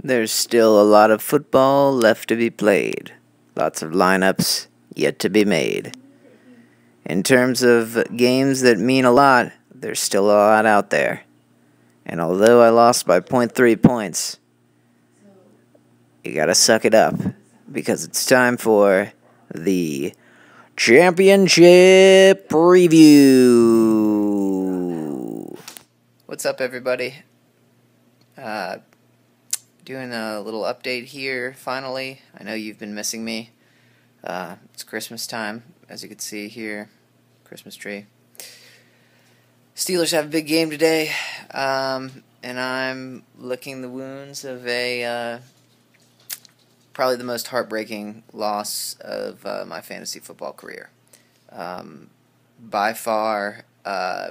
There's still a lot of football left to be played. Lots of lineups yet to be made. In terms of games that mean a lot, there's still a lot out there. And although I lost by 0.3 points, you gotta suck it up because it's time for the championship preview. What's up, everybody? Doing a little update here, finally. I know you've been missing me. It's Christmas time, as you can see here. Christmas tree. Steelers have a big game today, and I'm licking the wounds of a probably the most heartbreaking loss of my fantasy football career. By far,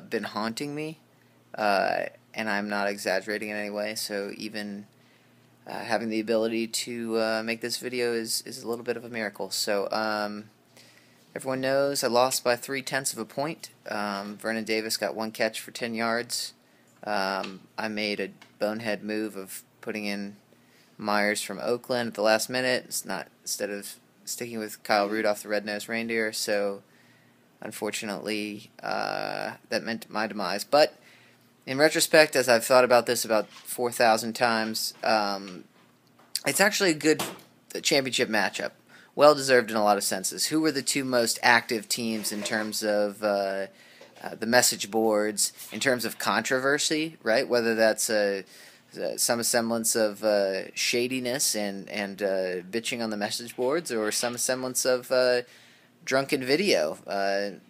been haunting me, and I'm not exaggerating in any way, so even having the ability to make this video is a little bit of a miracle. So everyone knows I lost by 0.3 of a point. Vernon Davis got one catch for 10 yards. I made a bonehead move of putting in Myers from Oakland at the last minute. Instead of sticking with Kyle Rudolph, the red-nosed reindeer. So unfortunately, that meant my demise. But in retrospect, as I've thought about this about 4,000 times, it's actually a good championship matchup. Well-deserved in a lot of senses. Who were the two most active teams in terms of the message boards, in terms of controversy, right? Whether that's some semblance of shadiness and bitching on the message boards, or some semblance of drunken video,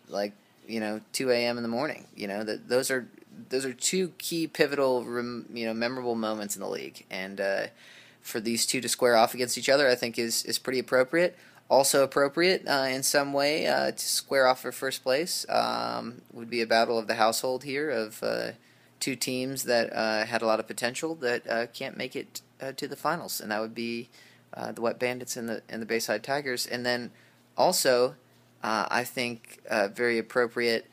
like 2 a.m. in the morning. Those are two key pivotal, memorable moments in the league, and for these two to square off against each other, I think is pretty appropriate. Also appropriate in some way to square off for first place would be a battle of the household here of two teams that had a lot of potential that can't make it to the finals, and that would be the Wet Bandits and the Bayside Tigers. And then also, I think very appropriate,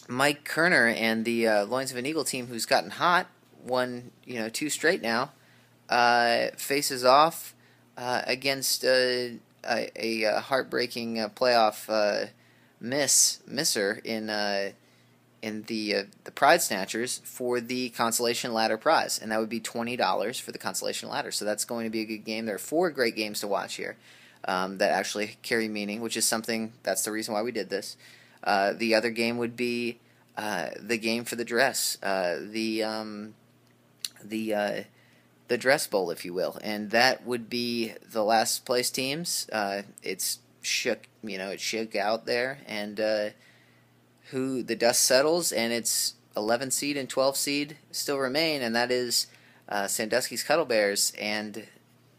Mike Kerner and the Loins of an Eagle team, who's gotten hot, won 2 straight now, faces off against a heartbreaking playoff misser in the Pride Snatchers for the Consolation Ladder prize, and that would be $20 for the Consolation Ladder. So that's going to be a good game. There are 4 great games to watch here that actually carry meaning, which is something. That's the reason why we did this. The other game would be the game for the dress, the dress bowl, if you will, and that would be the last place teams. It's shook, it shook out there, and who the dust settles, and it's 11 seed and 12 seed still remain, and that is Sandusky's Cuddle Bears and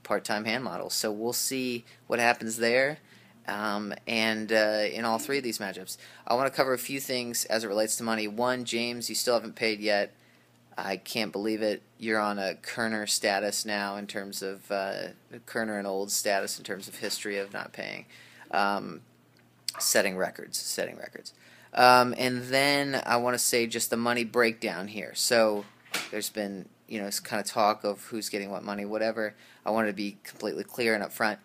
Part-Time Hand Models. So we'll see what happens there. And in all 3 of these matchups, I want to cover a few things as it relates to money. One, James, you still haven't paid yet. I can't believe it. You're on a Kerner status now in terms of Kerner and Old status in terms of history of not paying, setting records. And then I want to say just the money breakdown here. So there's been kind of talk of who's getting what money, whatever. I wanted to be completely clear and upfront,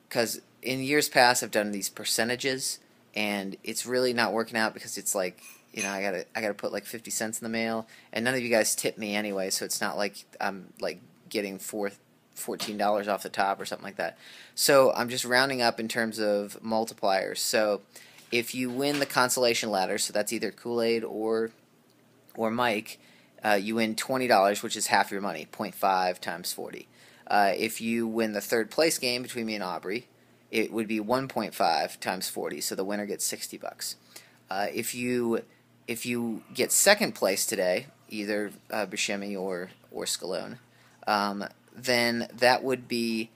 because in years past I've done these percentages, and it's really not working out because it's like, I gotta put like 50 cents in the mail, and none of you guys tip me anyway, so it's not like I'm like getting $14 off the top or something like that. So I'm just rounding up in terms of multipliers. So if you win the Consolation Ladder, so that's either Kool-Aid or Mike, you win $20, which is half your money, 0.5 times 40. If you win the third place game between me and Aubrey, it would be 1.5 times 40, so the winner gets $60. If you get second place today, either Buscemi or Scalone, then that would be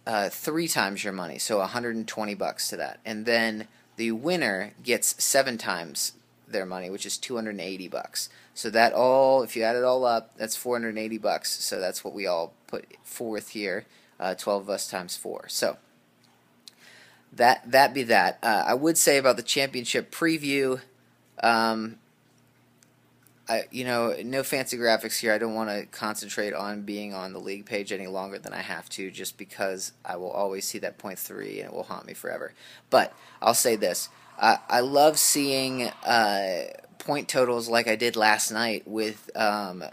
3 times your money, so $120 to that. And then the winner gets 7 times their money, which is $280. So that all, if you add it all up, that's $480. So that's what we all put forth here, 12 of us times 4. So that be that. I would say about the championship preview, no fancy graphics here. I don't want to concentrate on being on the league page any longer than I have to, just because I will always see that .3 and it will haunt me forever. But I'll say this: I love seeing point totals like I did last night with Megatron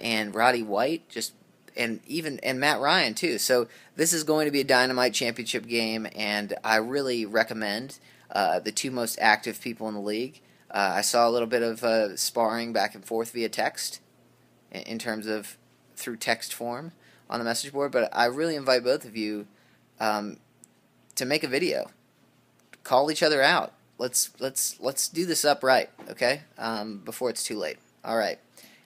and Roddy White, and Matt Ryan too. So this is going to be a dynamite championship game, and I really recommend the two most active people in the league. I saw a little bit of sparring back and forth via text, in terms of through text form on the message board. But I really invite both of you to make a video, call each other out. Let's do this upright, okay? Before it's too late. All right,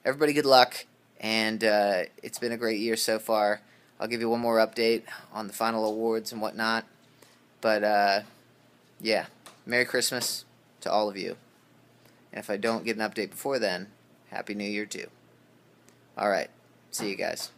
everybody, good luck, and it's been a great year so far. I'll give you one more update on the final awards and whatnot. But yeah, Merry Christmas to all of you. And if I don't get an update before then, Happy New Year too. Alright, see you guys.